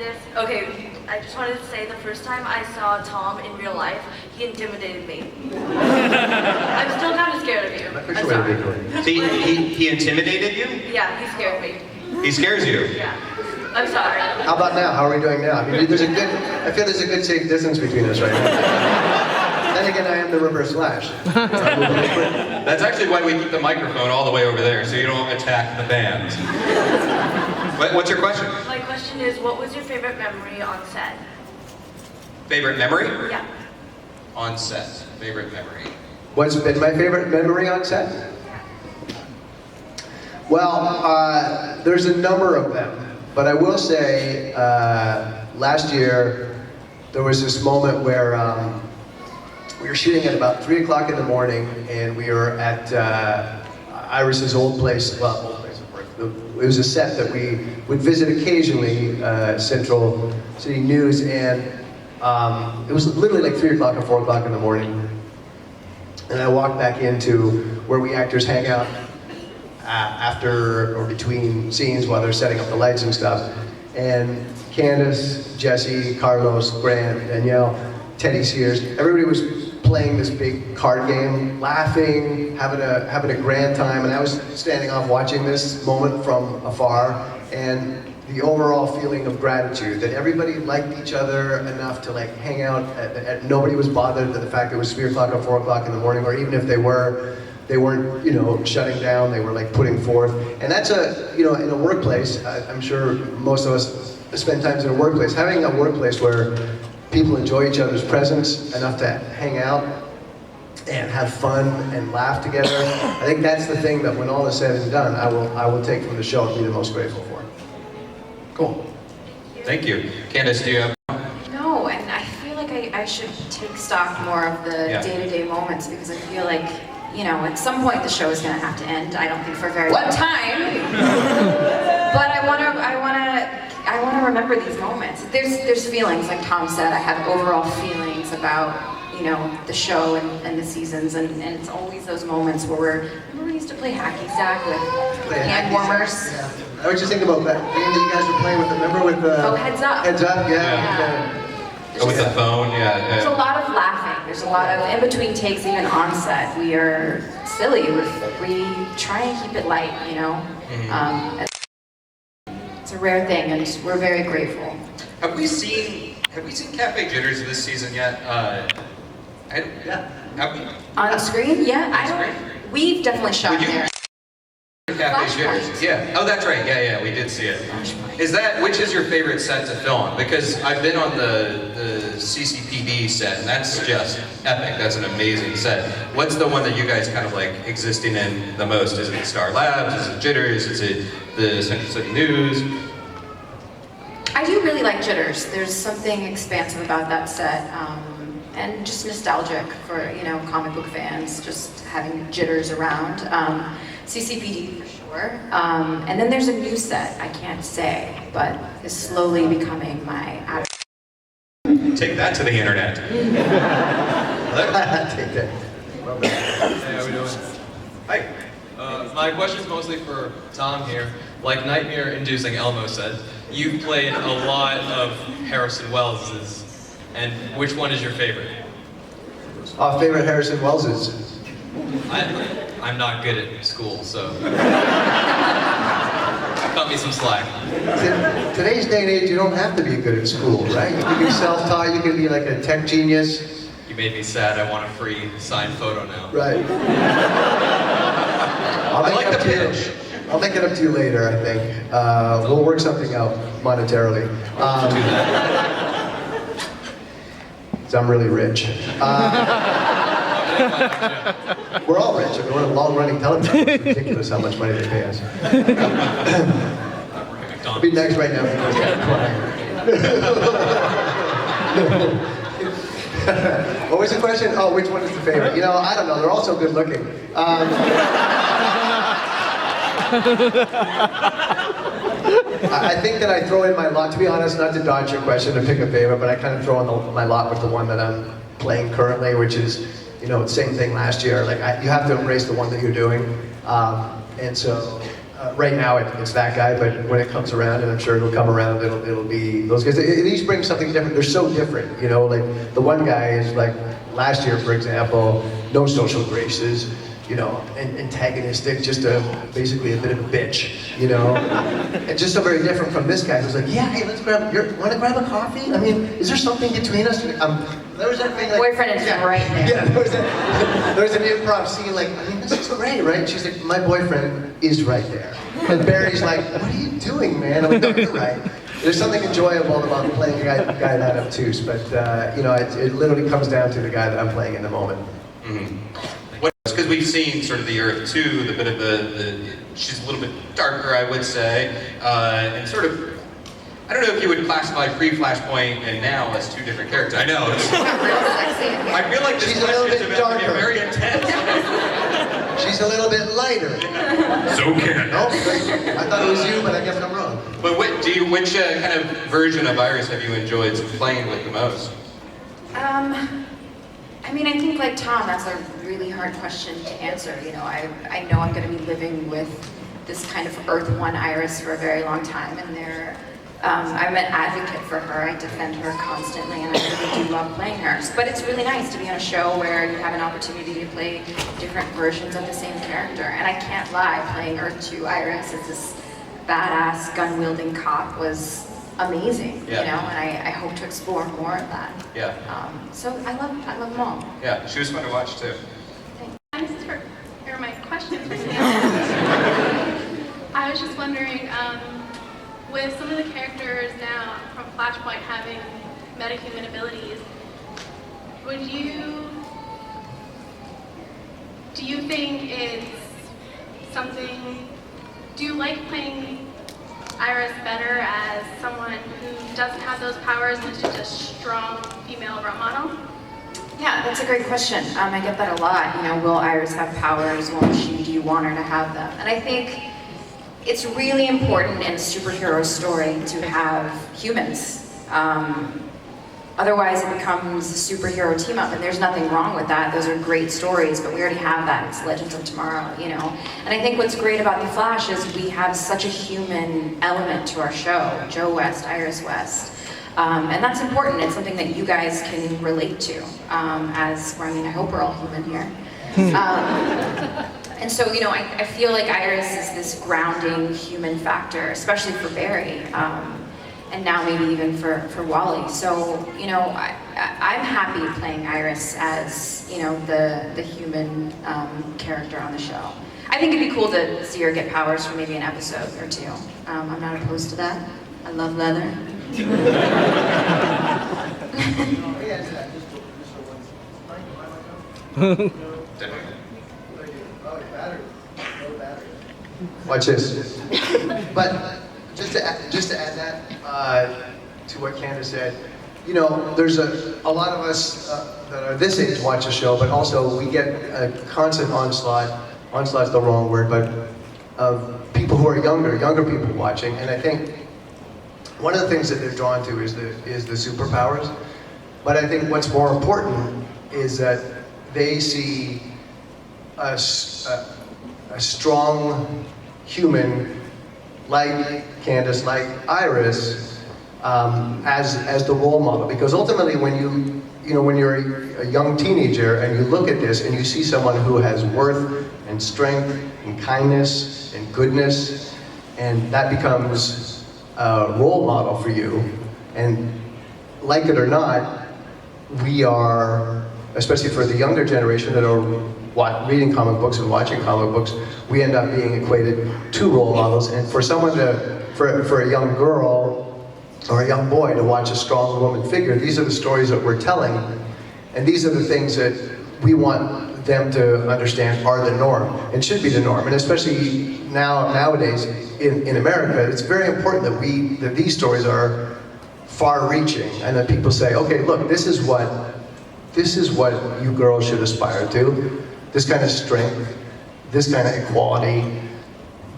Candice. Okay, I just wanted to say the first time I saw Tom in real life, he intimidated me. I'm still kind of scared of you. I'm sorry. He intimidated you? Yeah, he scared me. He scares you? Yeah. I'm sorry. How about now? How are we doing now? I mean, I feel there's a good safe distance between us right now. Then again, I am the reverse Flash. That's actually why we keep the microphone all the way over there, so you don't attack the band. What's your question? My question is, what was your favorite memory on set? Favorite memory? Yeah. On set. Favorite memory. What's been my favorite memory on set? Well, there's a number of them, but I will say last year there was this moment where we were shooting at about 3 o'clock in the morning, and we were at Iris's old place, well, old place of work. It was a set that we would visit occasionally, Central City News, and it was literally like 3 o'clock or 4 o'clock in the morning. And I walked back into where we actors hang out after or between scenes while they're setting up the lights and stuff. And Candice, Jesse, Carlos, Grant, Danielle, Teddy Sears, everybody was playing this big card game, laughing, having a grand time, and I was standing off watching this moment from afar, and the overall feeling of gratitude that everybody liked each other enough to like hang out, nobody was bothered at the fact that it was 3 o'clock or 4 o'clock in the morning, or even if they weren't, you know, shutting down, they were like putting forth. And that's in a workplace, I'm sure most of us spend times in a workplace, having a workplace where people enjoy each other's presence enough to hang out and have fun and laugh together. I think that's the thing that when all is said and done, I will take from the show and be the most grateful for. Cool. Thank you. Candice, do you have? No, and I feel like I should take stock more of the day-to-day moments, because I feel like, you know, at some point the show is going to have to end. I don't think for a very long time. But I want to remember these moments. There's feelings, like Tom said. I have overall feelings about, you know, the show and the seasons, and it's always those moments where we used to play hacky sack with hand warmers. Yeah. I was just thinking about that game that you guys were playing with. Remember with the Heads Up. Heads Up, With the phone, There's a lot of laughing. There's a lot of in between takes, even on set. We are silly. We try and keep it light, you know. Mm-hmm. It's a rare thing, and we're very grateful. Have we seen Cafe Jitters this season yet? Have we? On screen? Yeah, we've definitely shot there. Cafe Jitters. Yeah. Oh, that's right. Yeah, we did see it. Which is your favorite set to film? Because I've been on the CCPD set, and that's just epic. That's an amazing set. What's the one that you guys kind of like existing in the most? Is it the Star Labs? Is it Jitters? Is it the Central City News? I do really like Jitters. There's something expansive about that set, and just nostalgic for, you know, comic book fans, just having Jitters around. CCPD for sure. And then there's a new set, I can't say, but is slowly becoming my Take that to the internet. Take that. Hey, how we doing? Hi. My question's mostly for Tom here. Like nightmare-inducing Elmo said, you've played a lot of Harrison Wells's, and which one is your favorite? Our favorite Harrison Wells is? I'm not good at school, so cut me some slack. Today's day and age, you don't have to be good at school, right? You can be self-taught, you can be like a tech genius. You made me sad. I want a free signed photo now. Right. I like the pitch. I'll make it up to you later, I think. We'll work something out monetarily. So I'm really rich. We're all rich. I mean, we're a long-running television. It's ridiculous how much money they pay us. It'd be nice right now if you guys got quiet. What was the question? Oh, which one is the favorite? You know, I don't know. They're all so good looking. I think that I throw in my lot, to be honest, not to dodge your question to pick a favorite, but I kind of throw in my lot with the one that I'm playing currently, which is, you know, same thing last year. Like, you have to embrace the one that you're doing. And so, right now it's that guy, but when it comes around, and I'm sure it'll come around, it'll be those guys. It each brings something different. They're so different, you know. Like the one guy is like last year, for example, no social graces, you know, antagonistic, just basically a bit of a bitch, you know. And just so very different from this guy who's like, yeah, hey, let's grab. Want to grab a coffee? I mean, is there something between us? There was that thing like, boyfriend is right there. Yeah, there was an improv scene like, I mean, this is great, right? She's like, my boyfriend is right there. And Barry's like, what are you doing, man? I'm like, no, you're right. There's something enjoyable about playing a guy that obtuse, but you know, it literally comes down to the guy that I'm playing in the moment. Because we've seen sort of the Earth 2, the bit of she's a little bit darker, I would say, and sort of, I don't know if you would classify pre-Flashpoint and now as two different characters. I know. I feel like this She's a little question bit is about to darker. get very intense. She's a little bit lighter. So Candace. No, I thought it was you, but I guess I'm wrong. But which kind of version of Iris have you enjoyed playing with the most? I mean, I think like Tom, that's a really hard question to answer. You know, I know I'm going to be living with this kind of Earth 1 Iris for a very long time, and I'm an advocate for her. I defend her constantly, and I really do love playing her. But it's really nice to be on a show where you have an opportunity to play different versions of the same character. And I can't lie, playing Earth 2 Iris as this badass gun-wielding cop was amazing, yeah. You know, and I hope to explore more of that. Yeah. So I love them all. Yeah, she was fun to watch too. This is for my question for you. I was just wondering, with some of the characters now from Flashpoint having metahuman abilities, do you think it's something, do you like playing Iris better as someone who doesn't have those powers and is just a strong female role model? Yeah, that's a great question. I get that a lot. You know, will Iris have powers? Won't she? Do you want her to have them? And I think it's really important in a superhero story to have humans. Otherwise, it becomes a superhero team up, and there's nothing wrong with that. Those are great stories, but we already have that. It's Legends of Tomorrow, you know. And I think what's great about The Flash is we have such a human element to our show. Joe West, Iris West. And that's important. It's something that you guys can relate to. I hope we're all human here. And so, you know, I feel like Iris is this grounding human factor, especially for Barry, and now maybe even for Wally. So, you know, I'm happy playing Iris as, you know, the human character on the show. I think it'd be cool to see her get powers for maybe an episode or two. I'm not opposed to that. I love leather. Watch this. But just to add that to what Candace said, you know, there's a lot of us that are this age watch the show, but also we get a constant onslaught's the wrong word, but of people who are younger people watching, and I think one of the things that they're drawn to is the superpowers. But I think what's more important is that they see a strong human like Candace, like Iris, as the role model. Because ultimately, when you're a young teenager and you look at this and you see someone who has worth and strength and kindness and goodness, and that becomes a role model for you, and like it or not, we are, especially for the younger generation that are reading comic books and watching comic books, we end up being equated to role models. And for someone for a young girl or a young boy to watch a strong woman figure, these are the stories that we're telling, and these are the things that we want them to understand are the norm and should be the norm. And especially nowadays in America, it's very important that these stories are far-reaching, and that people say, okay, look, this is what you girls should aspire to. This kind of strength, this kind of equality.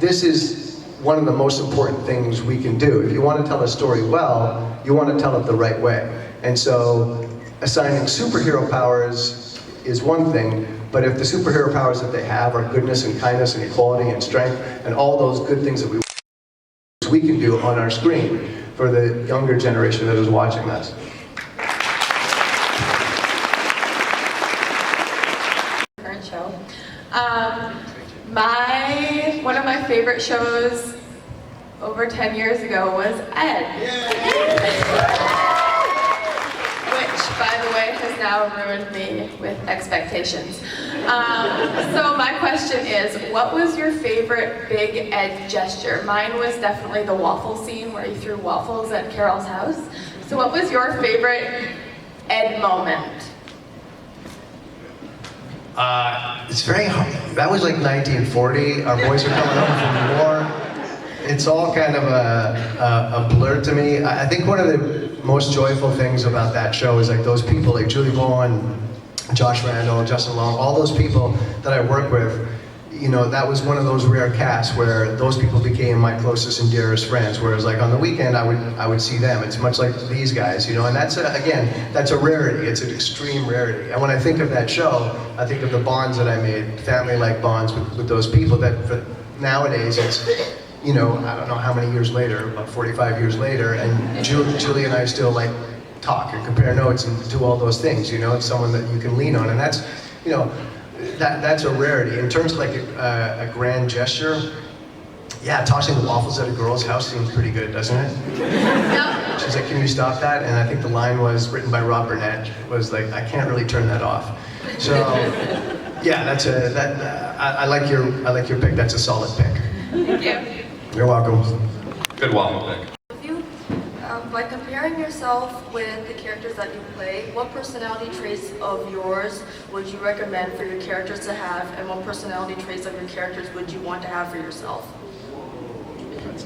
This is one of the most important things we can do. If you want to tell a story well, you want to tell it the right way. And so assigning superhero powers is one thing, But if the superhero powers that they have are goodness and kindness and equality and strength and all those good things that we can do on our screen for the younger generation that is watching us. Current show. One of my favorite shows over 10 years ago was Ed. Which, by the way, has now ruined me with expectations. So my question is, what was your favorite big Ed gesture? Mine was definitely the waffle scene where he threw waffles at Carol's house. So what was your favorite Ed moment? It's very hard. That was like 1940. Our boys are coming home from war. It's all kind of a blur to me. I think one of the most joyful things about that show is like those people like Julie Bowen, Josh Randall, Justin Long, all those people that I work with, you know, that was one of those rare casts where those people became my closest and dearest friends. Whereas like on the weekend, I would see them. It's much like these guys, you know, and that's again, that's a rarity. It's an extreme rarity. And when I think of that show, I think of the bonds that I made, family-like bonds with those people that nowadays it's, you know, I don't know how many years later, about 45 years later, and Julie and I still like talk and compare notes and do all those things, you know. It's someone that you can lean on, and that's, you know, that's a rarity. In terms of like a grand gesture, yeah, tossing the waffles at a girl's house seems pretty good, doesn't it? No. She's like, can you stop that? And I think the line was written by Rob Burnett, was like, I can't really turn that off. So, yeah, I like your pick. That's a solid pick. Thank you. You're welcome. Good waffle pick. By comparing yourself with the characters that you play, what personality traits of yours would you recommend for your characters to have, and what personality traits of your characters would you want to have for yourself?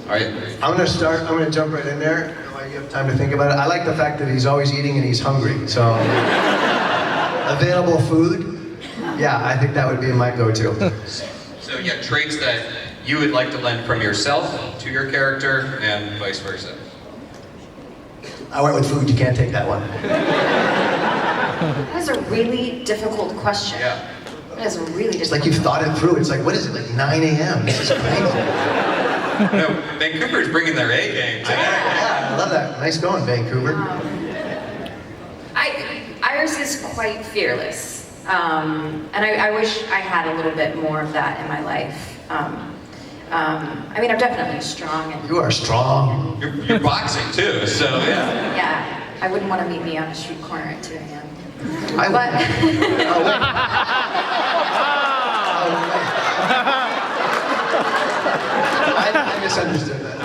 All right. I'm gonna jump right in there. While you have time to think about it. I like the fact that he's always eating and he's hungry. So, available food, yeah, I think that would be my go-to. So yeah, traits that you would like to lend from yourself to your character and vice versa. I went with food, you can't take that one. That is a really difficult question. Yeah. That is a really It's difficult like you've thought it through. It's like, what is it, like 9 a.m.? This is crazy. No, Vancouver's bringing their A game today. Yeah, I love that. Nice going, Vancouver. Iris is quite fearless. And I wish I had a little bit more of that in my life. I mean, I'm definitely strong. And, You are strong. You're boxing too, so yeah. yeah, I wouldn't want to meet me on a street corner at 2 a.m. I But I misunderstood that.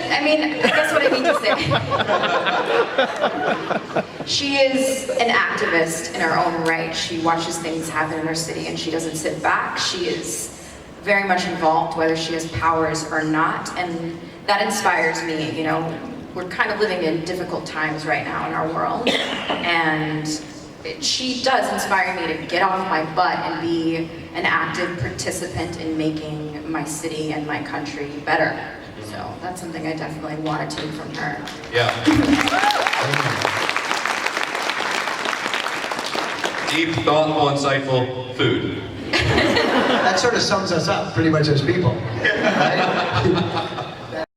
I mean, I guess what I mean to say. She is an activist in her own right. She watches things happen in her city and she doesn't sit back. She is very much involved, whether she has powers or not, and that inspires me. You know, we're kind of living in difficult times right now in our world, and she does inspire me to get off my butt and be an active participant in making my city and my country better. So that's something I definitely want to take from her. Yeah. Deep, thoughtful, insightful food. That sort of sums us up pretty much as people. Right?